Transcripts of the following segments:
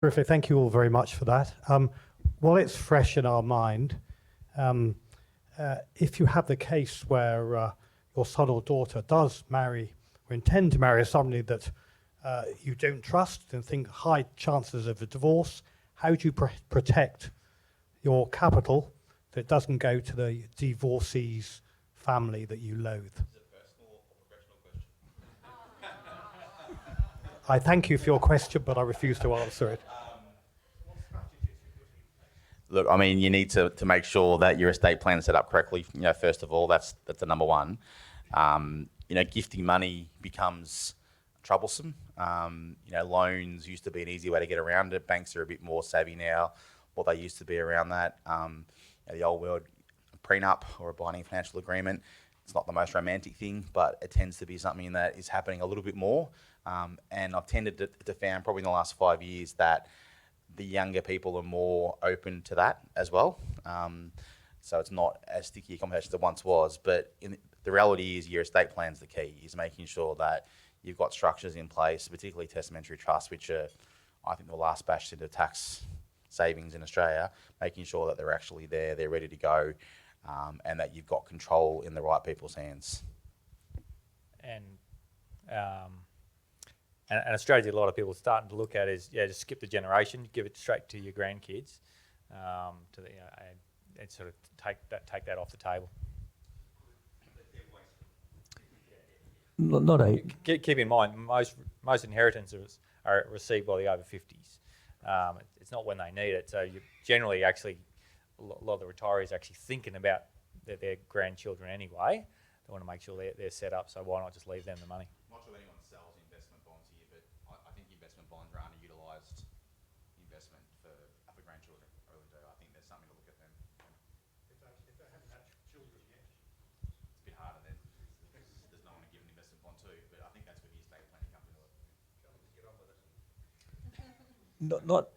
Terrific. Thank you all very much for that. While it's fresh in our mind, if you have the case where your son or daughter does marry or intend to marry somebody that you don't trust and think high chances of a divorce, how do you protect your capital that it doesn't go to the divorcee's family that you loathe? Is it a personal or professional question? I thank you for your question, but I refuse to answer it. Look, I mean, you need to make sure that your estate plan is set up correctly. First of all, that's the number one. Gifting money becomes troublesome. Loans used to be an easy way to get around it. Banks are a bit more savvy now. What they used to be around that, the old world prenup or a binding financial agreement. It's not the most romantic thing, but it tends to be something that is happening a little bit more. And I've tended to found probably in the last 5 years that the younger people are more open to that as well. So it's not as sticky a conversation as it once was. But the reality is your estate plan's the key, is making sure that you've got structures in place, particularly testamentary trusts, which are, I think, the last bastion of tax savings in Australia, making sure that they're actually there, they're ready to go, and that you've got control in the right people's hands. And a strategy a lot of people are starting to look at is, just skip the generation, give it straight to your grandkids, and sort of take that off the table. Keep in mind, most inheritances are received by the over 50s. It's not when they need it. So you generally actually, a lot of the retirees are actually thinking about their grandchildren anyway. They want to make sure they're set up, so why not just leave them the money? I'm not sure anyone sells investment bonds here, but I think investment bonds are underutilised investment for grandchildren. I really do. I think there's something to look at them. If they haven't had children yet. It's a bit harder then. There's no one to give an investment bond to, but I think that's where the estate planning comes into it. Get on with it.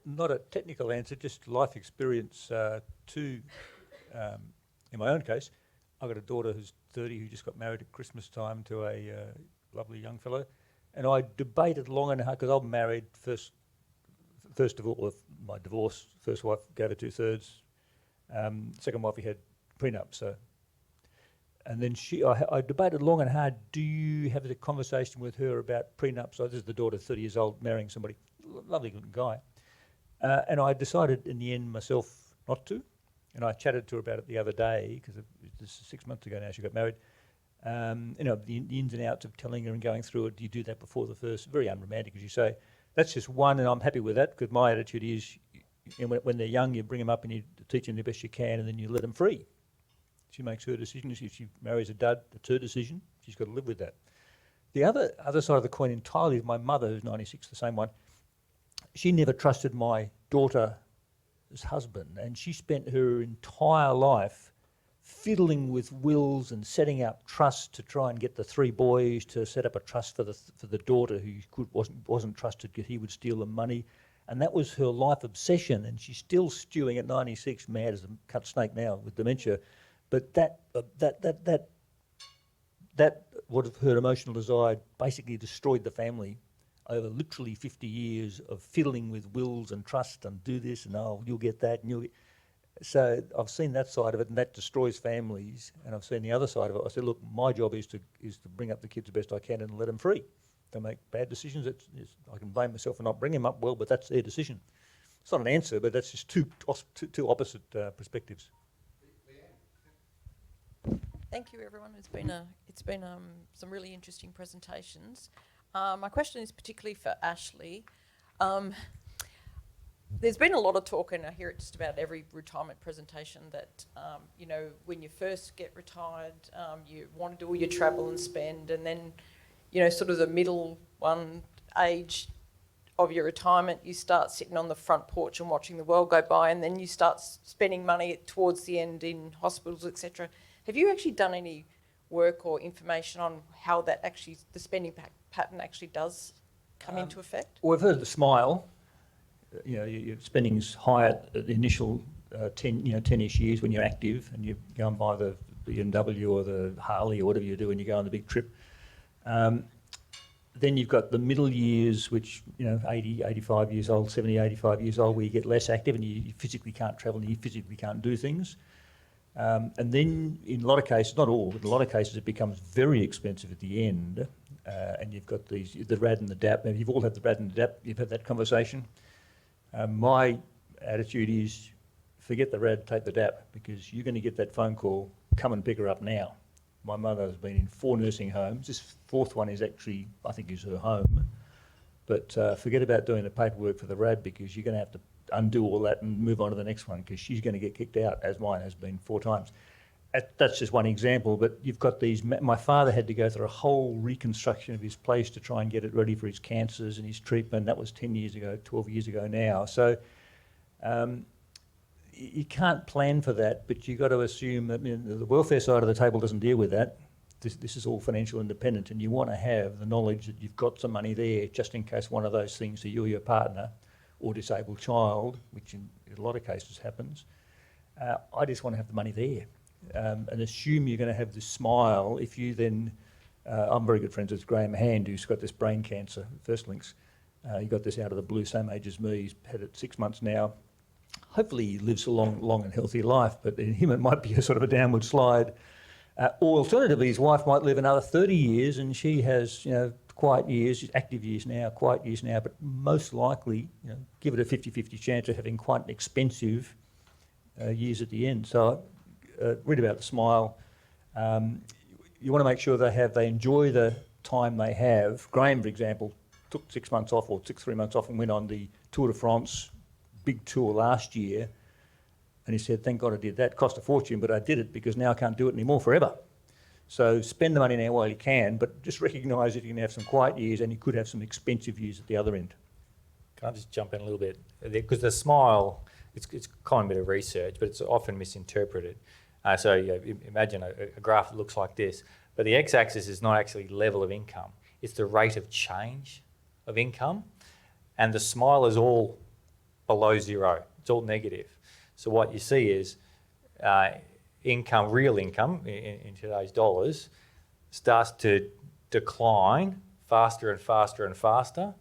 Not a technical answer, just life experience. In my own case, I've got a daughter who's 30 who just got married at Christmas time to a lovely young fellow, and I debated long and hard because I'm married first of all with my divorce. First wife gave her 2/3. Second wife we had prenup. So, and then I debated long and hard. Do you have a conversation with her about prenup? So this is the daughter, 30 years old, marrying somebody, lovely looking guy, and I decided in the end myself not to. And I chatted to her about it the other day, because this is 6 months ago now she got married. The ins and outs of telling her and going through it. Do you do that before the first? Very unromantic, as you say. That's just one, and I'm happy with that, because my attitude is, when they're young, you bring them up and you teach them the best you can, and then you let them free. She makes her decision. If she marries a dud, it's her decision. She's got to live with that. The other side of the coin entirely is my mother, who's 96, the same one. She never trusted my daughter's husband, and she spent her entire life fiddling with wills and setting up trusts to try and get the 3 boys to set up a trust for the daughter who wasn't trusted because he would steal the money, and that was her life obsession. And she's still stewing at 96, mad as a cut snake now with dementia. But that what her emotional desire basically destroyed the family over literally 50 years of fiddling with wills and trust and do this and you'll get that and you'll get. So I've seen that side of it, and that destroys families. And I've seen the other side of it. I said, look, my job is to bring up the kids the best I can and let them free. They make bad decisions. I can blame myself for not bringing them up well, but that's their decision. It's not an answer, but that's just two opposite perspectives. Thank you, everyone. It's been some really interesting presentations. My question is particularly for Ashley. There's been a lot of talk, and I hear it just about every retirement presentation, that when you first get retired, you want to do all your travel and spend, and then sort of the middle age of your retirement, you start sitting on the front porch and watching the world go by, and then you start spending money towards the end in hospitals, etc. Have you actually done any work or information on how that actually, the spending pattern actually does come into effect? Well, we've heard the smile. Your spending's high at the initial 10-ish years when you're active and you go and buy the BMW or the Harley or whatever you do when you go on the big trip. Then you've got the middle years, which, 80, 85 years old, 70, 85 years old, where you get less active and you physically can't travel and you physically can't do things. And then in a lot of cases, not all, but in a lot of cases it becomes very expensive at the end. And you've got the RAD and the DAP. Maybe you've all had the RAD and the DAP, you've had that conversation. My attitude is forget the RAD, take the DAP, because you're going to get that phone call, come and pick her up now. My mother has been in 4 nursing homes. This 4th one is actually, I think, is her home. But forget about doing the paperwork for the RAD, because you're going to have to undo all that and move on to the next one, because she's going to get kicked out, as mine has been 4 times. That's just one example, but you've got these... My father had to go through a whole reconstruction of his place to try and get it ready for his cancers and his treatment. That was 10 years ago, 12 years ago now. So you can't plan for that, but you've got to assume that the welfare side of the table doesn't deal with that. This is all financial independent, and you want to have the knowledge that you've got some money there just in case one of those things to you or your partner or disabled child, which in a lot of cases happens. I just want to have the money there. And assume you're going to have this smile if you then... I'm very good friends with Graham Hand, who's got this brain cancer, First Links. He got this out of the blue, same age as me. He's had it 6 months now. Hopefully he lives a long and healthy life, but in him it might be a sort of a downward slide. Or alternatively, his wife might live another 30 years and she has, quiet years, active years now, quiet years now, but most likely, give it a 50-50 chance of having quite an expensive years at the end. So read about the smile. You want to make sure they enjoy the time they have. Graham, for example, took 6 months off, or 3 months off, and went on the Tour de France big tour last year. And he said, thank God I did that. Cost a fortune, but I did it because now I can't do it anymore forever. So spend the money now while you can, but just recognise that you can have some quiet years and you could have some expensive years at the other end. Can I just jump in a little bit? Because the smile, it's kind of a bit of research, but it's often misinterpreted. So imagine a graph that looks like this, but the x-axis is not actually level of income. It's the rate of change of income, and the smile is all below 0. It's all negative. So what you see is real income in today's dollars starts to decline faster and faster and faster,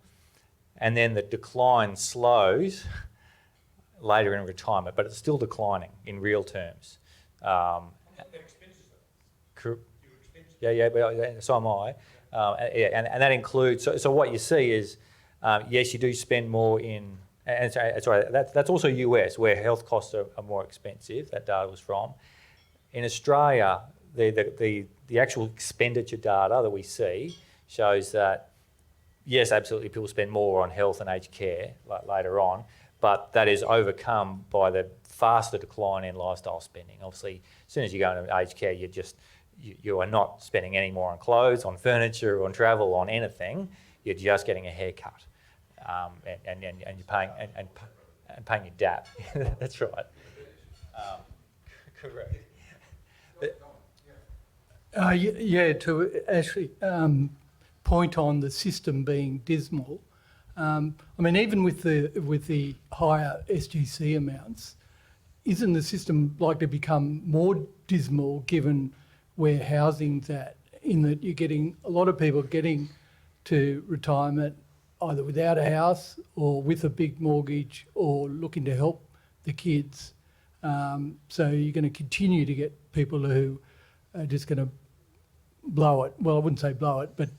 and then the decline slows later in retirement, but it's still declining in real terms. Yeah, so am I. And that includes, so what you see is, yes, you do spend more in, and sorry, that's also US, where health costs are more expensive. That data was from. In Australia, the actual expenditure data that we see shows that, yes, absolutely, people spend more on health and aged care later on, but that is overcome by the faster decline in lifestyle spending. Obviously, as soon as you go into aged care, you are not spending any more on clothes, on furniture, on travel, on anything. You're just getting a haircut, and you're paying and paying your DAP. That's right. Correct. To actually point on the system being dismal. Even with the higher SGC amounts, isn't the system likely to become more dismal given where housing's at? In that you're getting a lot of people getting to retirement either without a house or with a big mortgage or looking to help the kids. So you're going to continue to get people who are just going to blow it. Well, I wouldn't say blow it, but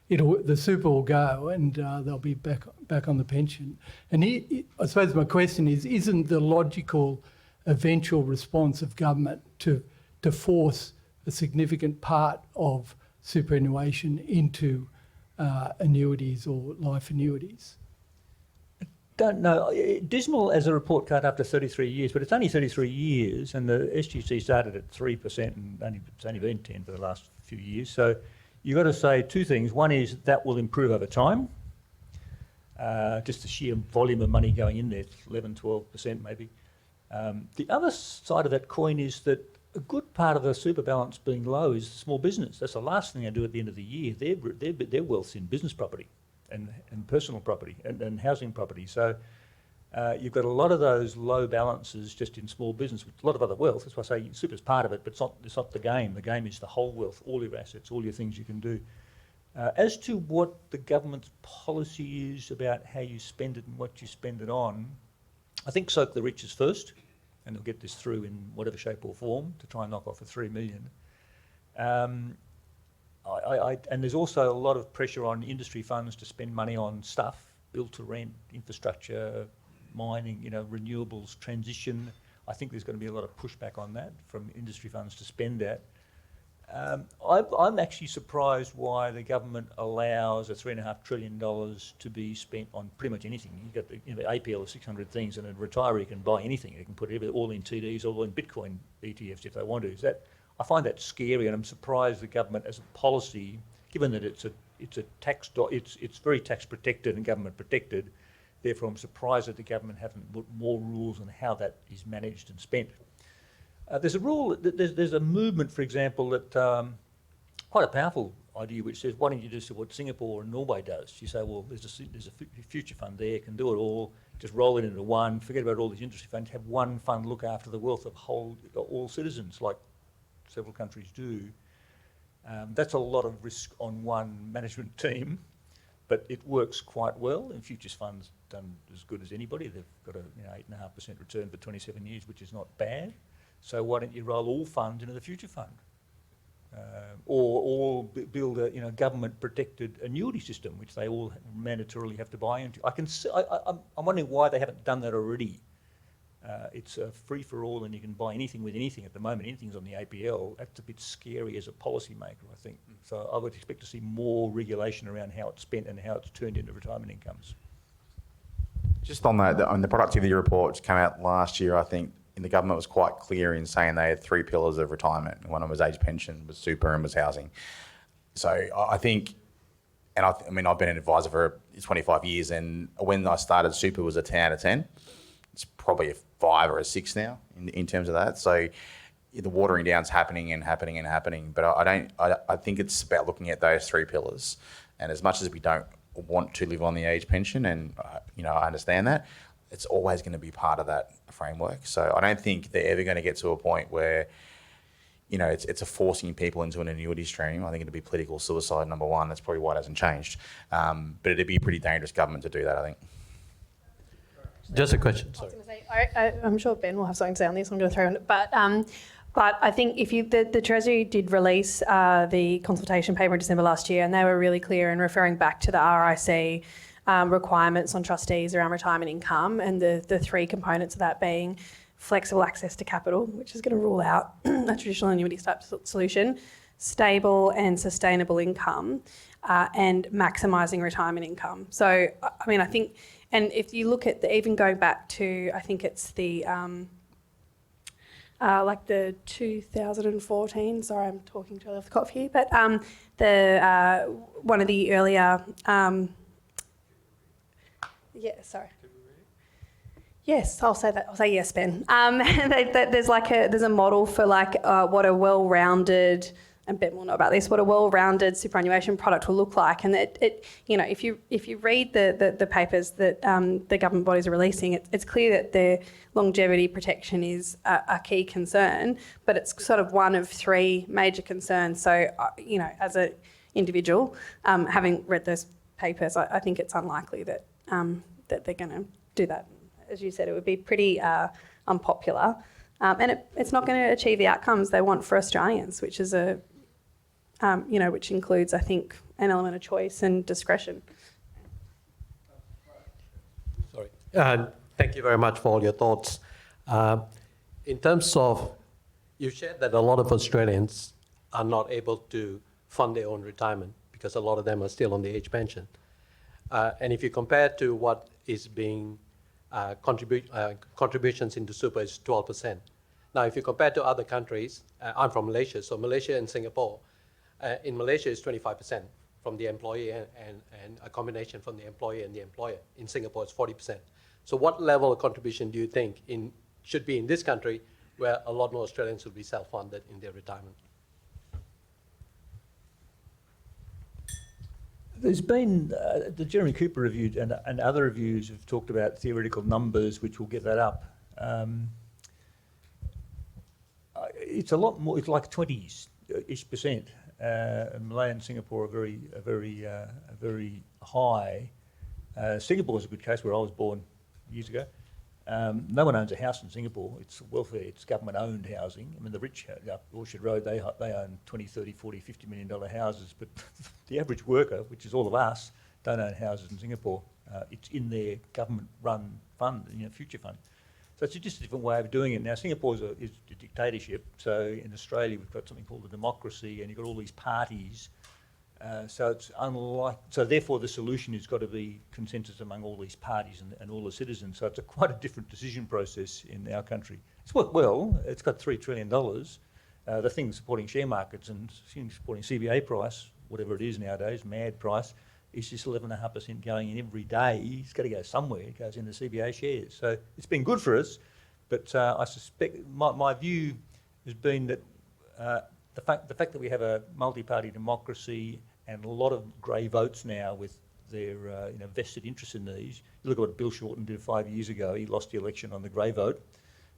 the super will go and they'll be back on the pension. And I suppose my question is, isn't the logical eventual response of government to force a significant part of superannuation into annuities or life annuities? Don't know. Dismal as a report card after 33 years, but it's only 33 years, and the SGC started at 3% and it's only been 10 for the last few years. So you've got to say two things. One is that will improve over time. Just the sheer volume of money going in there, 11, 12% maybe. The other side of that coin is that a good part of the super balance being low is small business. That's the last thing they do at the end of the year. Their wealth's in business property and personal property and housing property. So you've got a lot of those low balances just in small business with a lot of other wealth. That's why I say super's part of it, but it's not the game. The game is the whole wealth, all your assets, all your things you can do. As to what the government's policy is about how you spend it and what you spend it on, I think soak the riches first, and they'll get this through in whatever shape or form to try and knock off the 3 million. And there's also a lot of pressure on industry funds to spend money on stuff, build to rent, infrastructure, mining, renewables, transition. I think there's going to be a lot of pushback on that from industry funds to spend that. I'm actually surprised why the government allows $3.5 trillion to be spent on pretty much anything. You've got the APL of 600 things, and a retiree can buy anything. They can put it all in TDs, all in Bitcoin ETFs if they want to. I find that scary, and I'm surprised the government, as a policy, given that it's very tax protected and government protected. Therefore, I'm surprised that the government haven't put more rules on how that is managed and spent. There's a rule, there's a movement, for example, that quite a powerful idea, which says, why don't you do what Singapore and Norway does? You say, well, there's a future fund there, can do it all, just roll it into one, forget about all these industry funds, have one fund look after the wealth of all citizens, like several countries do. That's a lot of risk on one management team, but it works quite well, and futures funds done as good as anybody. They've got a 8.5% return for 27 years, which is not bad. So why don't you roll all funds into the future fund, or build a government-protected annuity system, which they all mandatorily have to buy into? I'm wondering why they haven't done that already. It's a free for all, and you can buy anything with anything at the moment. Anything's on the APL. That's a bit scary as a policymaker, I think. So I would expect to see more regulation around how it's spent and how it's turned into retirement incomes. Just on that, on the productivity report which came out last year, I think the government was quite clear in saying they had 3 pillars of retirement. One of them was age pension, was super, and was housing. So I think, and I've been an advisor for 25 years, and when I started, super was a 10 out of 10. It's probably a 5 or a 6 now in terms of that. So the watering down's happening and happening and happening. But I think it's about looking at those 3 pillars. And as much as we don't want to live on the age pension, and I understand that, it's always going to be part of that framework. So I don't think they're ever going to get to a point where, it's a forcing people into an annuity stream. I think it'd be political suicide, number one. That's probably why it hasn't changed. But it'd be a pretty dangerous government to do that, I think. Just a question, sorry. I was going to say, I'm sure Ben will have something to say on this. I'm going to throw in it. But I think the Treasury did release the consultation paper in December last year, and they were really clear in referring back to the RIC requirements on trustees around retirement income, and the 3 components of that being flexible access to capital, which is going to rule out a traditional annuity type solution, stable and sustainable income, and maximising retirement income. So, I think, and if you look at even going back to, I think it's the the 2014. Sorry, I'm talking to off the cuff here, but one of the earlier. Yes, I'll say that. I'll say yes, Ben. There's a model for what a well-rounded, and Ben will know about this, what a well-rounded superannuation product will look like. And if you read the papers that the government bodies are releasing, it's clear that the longevity protection is a key concern, but it's sort of one of 3 major concerns. So, as an individual, having read those papers, I think it's unlikely that they're going to do that. As you said, it would be pretty unpopular, and it's not going to achieve the outcomes they want for Australians, which is which includes, I think, an element of choice and discretion. Sorry. Thank you very much for all your thoughts. In terms of, you shared that a lot of Australians are not able to fund their own retirement because a lot of them are still on the age pension. And if you compare to what is being contributions into super is 12%. Now, if you compare to other countries, I'm from Malaysia, so Malaysia and Singapore. In Malaysia, it's 25% from the employee and a combination from the employer and the employer. In Singapore, it's 40%. So what level of contribution do you think should be in this country where a lot more Australians will be self-funded in their retirement? There's been the Jeremy Cooper review and other reviews have talked about theoretical numbers, which will get that up. It's a lot more. It's like 20-ish%. Malay and Singapore are very high. Singapore is a good case where I was born years ago. No one owns a house in Singapore. It's welfare. It's government-owned housing. I mean, the rich up Orchard Road, they own 20, 30, 40, $50 million houses, but the average worker, which is all of us, don't own houses in Singapore. It's in their government-run fund, future fund. So it's just a different way of doing it. Now, Singapore is a dictatorship. So in Australia, we've got something called a democracy, and you've got all these parties. So it's unlike. So therefore, the solution has got to be consensus among all these parties and all the citizens. So it's quite a different decision process in our country. It's worked well. It's got $3 trillion. The thing supporting share markets and supporting CBA price, whatever it is nowadays, MAD price, is just 11.5% going in every day. It's got to go somewhere. It goes into CBA shares. So it's been good for us, but I suspect my view has been that the fact that we have a multi-party democracy and a lot of grey votes now with their vested interest in these. You look at what Bill Shorten did 5 years ago. He lost the election on the grey vote,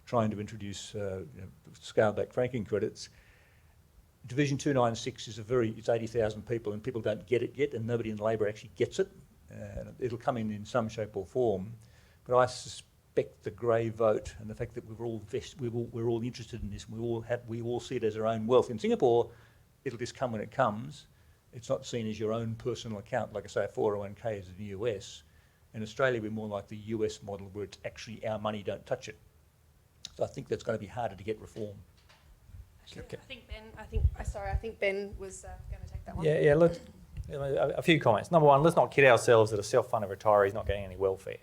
trying to introduce scale-back franking credits. Division 296 it's 80,000 people, and people don't get it yet, and nobody in Labor actually gets it. It'll come in some shape or form, but I suspect the grey vote and the fact that we're all interested in this, and we all see it as our own wealth. In Singapore, it'll just come when it comes. It's not seen as your own personal account, like I say, a 401k is in the US. In Australia, we're more like the US model, where it's actually our money, don't touch it. So I think that's going to be harder to get reform. Okay. I think Ben was going to take that one. Yeah. Look, a few comments. Number one, let's not kid ourselves that a self-funded retiree is not getting any welfare.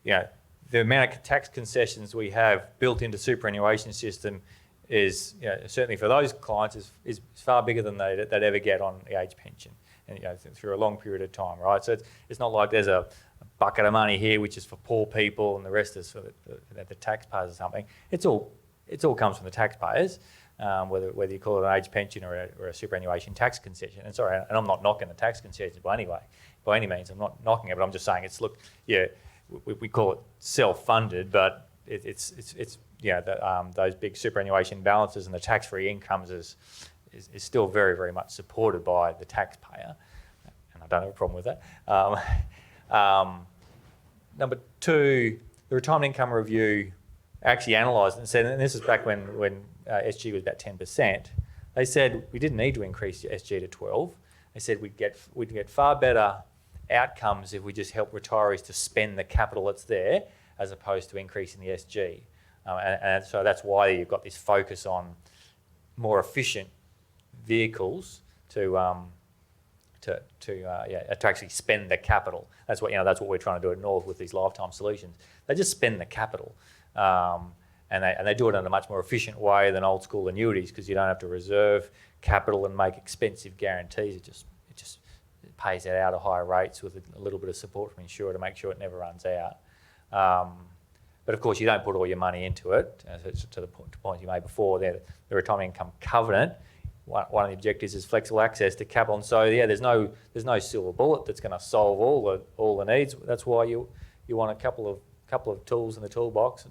The amount of tax concessions we have built into superannuation system is, certainly for those clients, is far bigger than they'd ever get on the age pension, and through a long period of time, right? So it's not like there's a bucket of money here which is for poor people and the rest is for the taxpayers or something. It all comes from the taxpayers. Whether you call it an age pension or a superannuation tax concession. And sorry, and I'm not knocking the tax concessions by any means. I'm not knocking it, but I'm just saying we call it self-funded, but it's those big superannuation balances and the tax-free incomes is still very, very much supported by the taxpayer, and I don't have a problem with that. Number two, the retirement income review actually analysed and said, and this is back when SG was about 10%, they said we didn't need to increase SG to 12. They said we'd get far better outcomes if we just help retirees to spend the capital that's there as opposed to increasing the SG. And so that's why you've got this focus on more efficient vehicles to actually spend the capital. That's what we're trying to do at North with these lifetime solutions. They just spend the capital. And they do it in a much more efficient way than old school annuities, because you don't have to reserve capital and make expensive guarantees. It just pays it out at higher rates with a little bit of support from insurer to make sure it never runs out. But of course, you don't put all your money into it. To the point you made before, the retirement income covenant. One of the objectives is flexible access to capital, and so there's no silver bullet that's going to solve all the needs. That's why you want a couple of tools in the toolbox.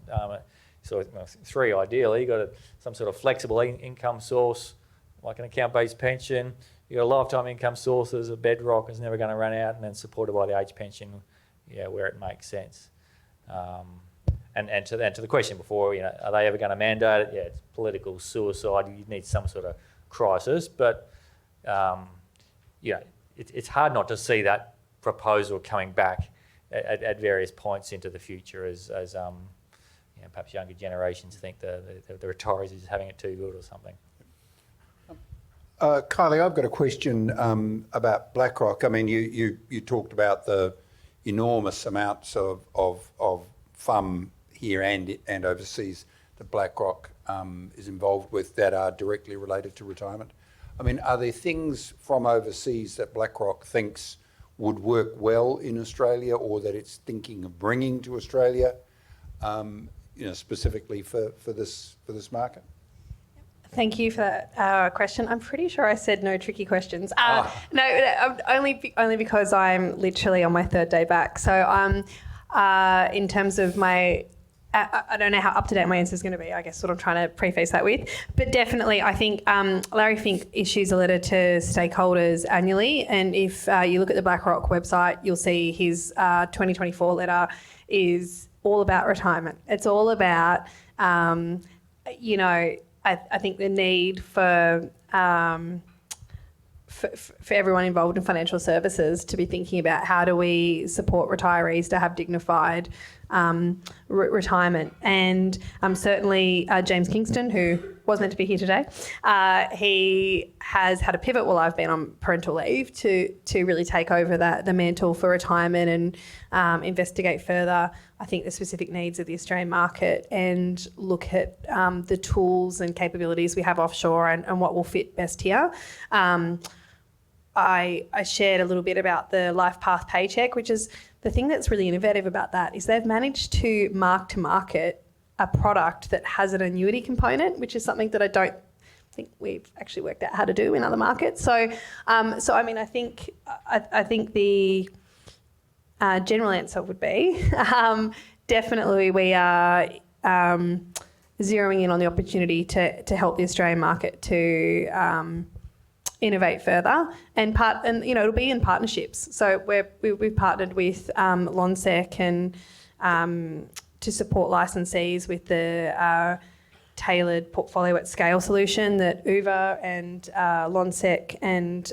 So 3 ideally. You've got some sort of flexible income source, like an account-based pension. You've got a lifetime income source as a bedrock, is never going to run out, and then supported by the age pension, where it makes sense. And to the question before, are they ever going to mandate it? Yeah, it's political suicide. You need some sort of crisis, but it's hard not to see that proposal coming back at various points into the future as perhaps younger generations think the retirees is having it too good or something. Kylee, I've got a question about BlackRock. I mean, you talked about the enormous amounts of FUM here and overseas that BlackRock is involved with that are directly related to retirement. I mean, are there things from overseas that BlackRock thinks would work well in Australia, or that it's thinking of bringing to Australia, specifically for this market? Thank you for that question. I'm pretty sure I said no tricky questions. No, only because I'm literally on my 3rd day back. So in terms of my I don't know how up to date my answer is going to be. I guess what I'm trying to preface that with, but definitely, I think Larry Fink issues a letter to stakeholders annually, and if you look at the BlackRock website, you'll see his 2024 letter is all about retirement. It's all about, you know, I think the need for everyone involved in financial services to be thinking about how do we support retirees to have dignified retirement. And certainly James Kingston, who was meant to be here today, he has had a pivot while I've been on parental leave to really take over the mantle for retirement and investigate further, I think, the specific needs of the Australian market and look at the tools and capabilities we have offshore and what will fit best here. I shared a little bit about the Life Path Paycheck, which is the thing that's really innovative about that is they've managed to mark to market a product that has an annuity component, which is something that I don't think we've actually worked out how to do in other markets. So I mean, I think the general answer would be definitely we are zeroing in on the opportunity to help the Australian market to innovate further, and you know, it'll be in partnerships. So we've partnered with Lonsec and to support licensees with the tailored portfolio at scale solution that Uva and Lonsec and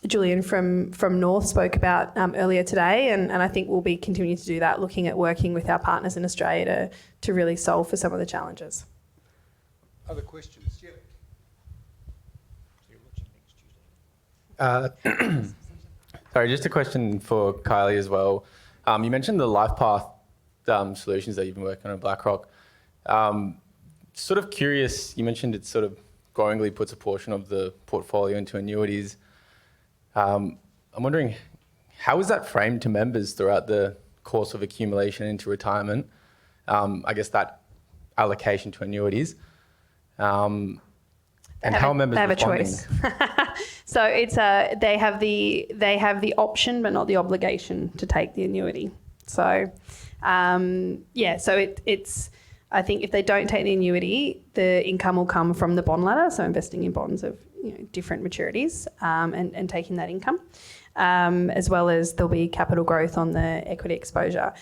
Julian from North spoke about earlier today, and I think we'll be continuing to do that, looking at working with our partners in Australia to really solve for some of the challenges. Other questions? Yeah. Sorry, just a question for Kylie as well. You mentioned the LifePath solutions that you've been working on at BlackRock. Sort of curious, you mentioned it sort of growingly puts a portion of the portfolio into annuities. I'm wondering, how is that framed to members throughout the course of accumulation into retirement? I guess that allocation to annuities. And how are members responding? They have a choice. So it's they have the option but not the obligation to take the annuity. So it's I think if they don't take the annuity, the income will come from the bond ladder, so investing in bonds of different maturities and taking that income, as well as there'll be capital growth on the equity exposure.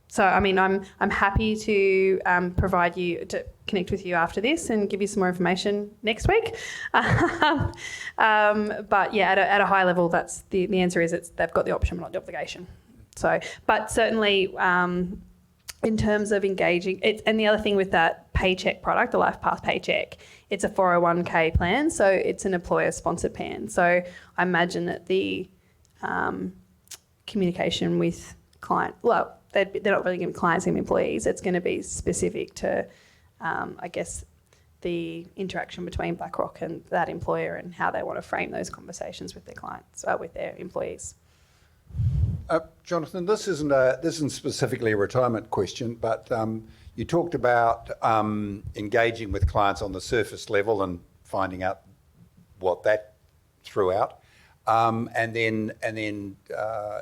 So I mean, I'm happy to provide you to connect with you after this and give you some more information next week. But yeah, at a high level, that's the answer is they've got the option but not the obligation. So, but certainly in terms of engaging, and the other thing with that paycheck product, the Life Path Paycheck, it's a 401k plan, so it's an employer-sponsored plan. So I imagine that the communication with they're not really going to be clients and employees. It's going to be specific to, I guess, the interaction between BlackRock and that employer and how they want to frame those conversations with their clients, with their employees. Jonathan, this isn't specifically a retirement question, but you talked about engaging with clients on the surface level and finding out what that threw out, and then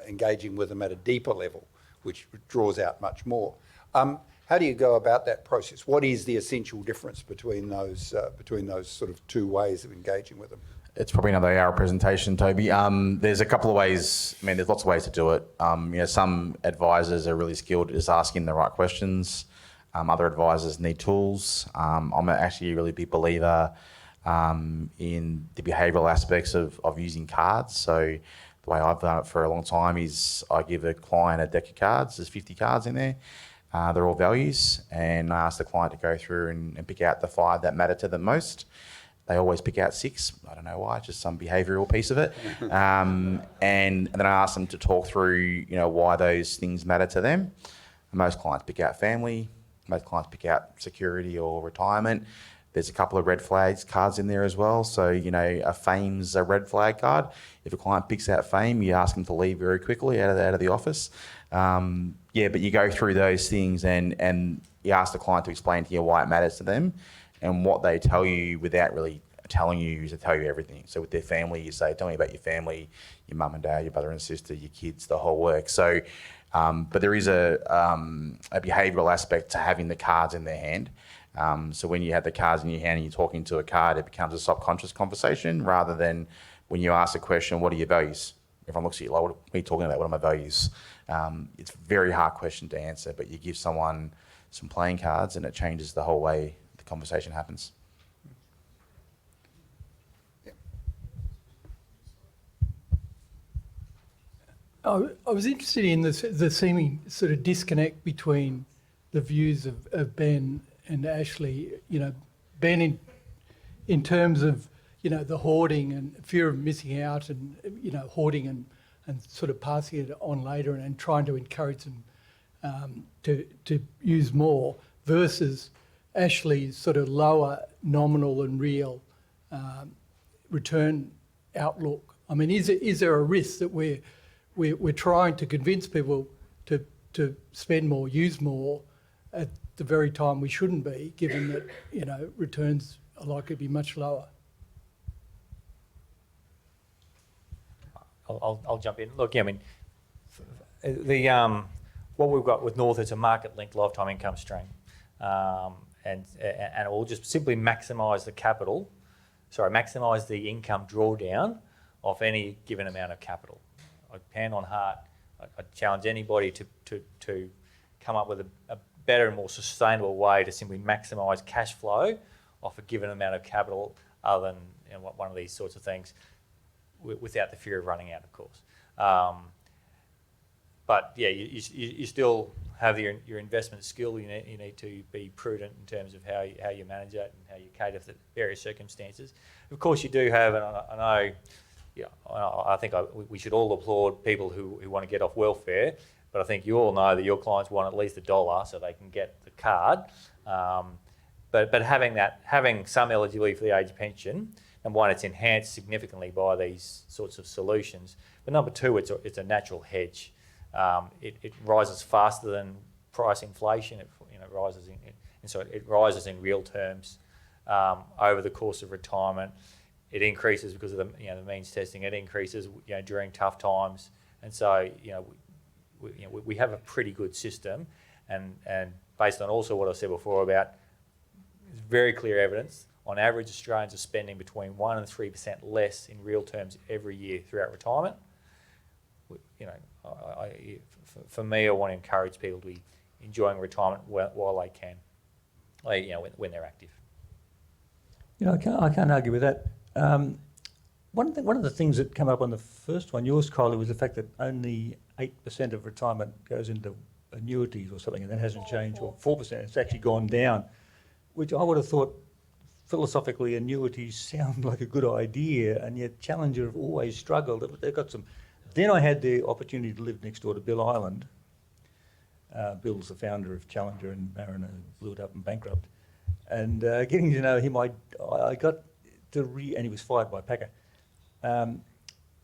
engaging with them at a deeper level, which draws out much more. How do you go about that process? What is the essential difference between those sort of two ways of engaging with them? It's probably another hour presentation, Toby. There's a couple of ways. I mean, there's lots of ways to do it. Some advisors are really skilled at just asking the right questions. Other advisors need tools. I'm actually a really big believer in the behavioural aspects of using cards. So the way I've done it for a long time is I give a client a deck of cards. There's 50 cards in there. They're all values. And I ask the client to go through and pick out the 5 that matter to them most. They always pick out 6. I don't know why, just some behavioural piece of it. And then I ask them to talk through, why those things matter to them. And most clients pick out family. Most clients pick out security or retirement. There's a couple of red flags cards in there as well. So, a fame's a red flag card. If a client picks out fame, you ask them to leave very quickly out of the office. But you go through those things and you ask the client to explain to you why it matters to them. And what they tell you without really telling you is to tell you everything. So with their family, you say, tell me about your family, your mum and dad, your brother and sister, your kids, the whole work. So But there is a behavioural aspect to having the cards in their hand. So when you have the cards in your hand and you're talking to a card, it becomes a subconscious conversation rather than when you ask a question, what are your values? Everyone looks at you like, what are you talking about? What are my values? It's a very hard question to answer, but you give someone some playing cards and it changes the whole way the conversation happens. I was interested in the seeming sort of disconnect between the views of Ben and Ashley. You know, Ben in terms of, you know, the hoarding and fear of missing out and, you know, hoarding and sort of passing it on later and trying to encourage them to use more, versus Ashley's sort of lower nominal and real return outlook. I mean, is there a risk that we're trying to convince people to spend more, use more, at the very time we shouldn't be, given that, you know, returns are likely to be much lower? I'll jump in. Look, yeah, I mean, what we've got with North is a market-linked lifetime income stream, and it will just simply maximise the income drawdown of any given amount of capital. Hand on heart, I challenge anybody to come up with a better and more sustainable way to simply maximise cash flow off a given amount of capital, other than, you know, one of these sorts of things, without the fear of running out, of course. But yeah, you still have your investment skill. You need to be prudent in terms of how you manage it and how you cater for the various circumstances. Of course, you do have, and I know. Yeah, I think we should all applaud people who want to get off welfare, but I think you all know that your clients want at least $1 so they can get the card. But having some eligibility for the age pension, number one, it's enhanced significantly by these sorts of solutions. But number two, it's a natural hedge. It rises faster than price inflation. It rises in real terms over the course of retirement. It increases because of the means testing. It increases, you know, during tough times, and so we have a pretty good system, and based on also what I said before about very clear evidence. On average, Australians are spending between 1% and 3% less in real terms every year throughout retirement. You know, for me, I want to encourage people to be enjoying retirement while they can, when they're active. You know, I can't argue with that. One of the things that came up on the first one, yours, Kylee, was the fact that only 8% of retirement goes into annuities or something, and that hasn't changed, or 4%. It's actually gone down, which I would have thought philosophically annuities sound like a good idea, and yet Challenger have always struggled. They've got some. Then I had the opportunity to live next door to Bill Ireland. Bill's the founder of Challenger, and Mariner blew it up and bankrupt. And getting to know him, I got to and he was fired by Packer.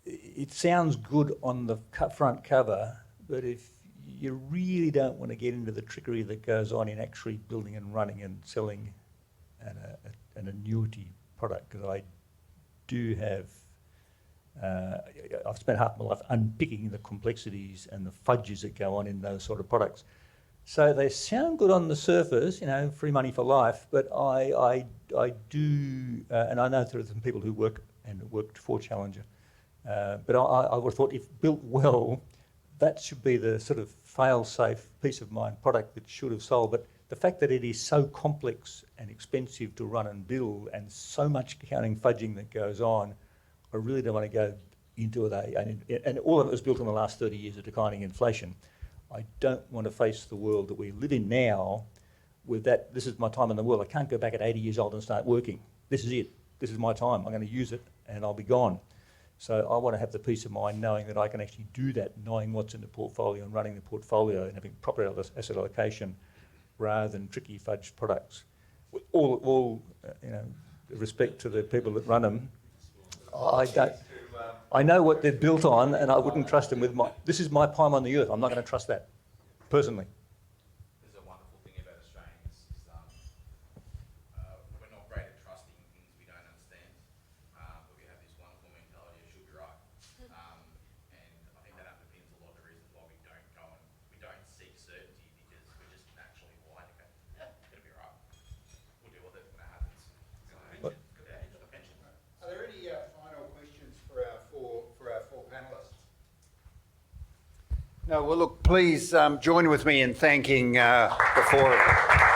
It sounds good on the front cover, but if you really don't want to get into the trickery that goes on in actually building and running and selling an annuity product, because I do have, I've spent half my life unpicking the complexities and the fudges that go on in those sort of products. So they sound good on the surface, you know, free money for life, but I do, and I know there are some people who worked for Challenger, but I would have thought if built well, that should be the sort of fail-safe, peace of mind product that should have sold. But the fact that it is so complex and expensive to run and build, and so much accounting fudging that goes on, I really don't want to go into it. And all of it was built in the last 30 years of declining inflation. I don't want to face the world that we live in now with that. This is my time in the world. I can't go back at 80 years old and start working. This is it. This is my time. I'm going to use it and I'll be gone. So I want to have the peace of mind knowing that I can actually do that, knowing what's in the portfolio and running the portfolio and having proper asset allocation rather than tricky fudge products. With all respect to the people that run them, I know what they're built on, and I wouldn't trust them with this is my time on the earth. I'm not going to trust that, personally. There's a wonderful thing about Australians is we're not great at trusting things we don't understand, but we have this wonderful mentality of should be right. And I think that underpins a lot of the reasons why we don't go and No, well, look, please join with me in thanking the four of them.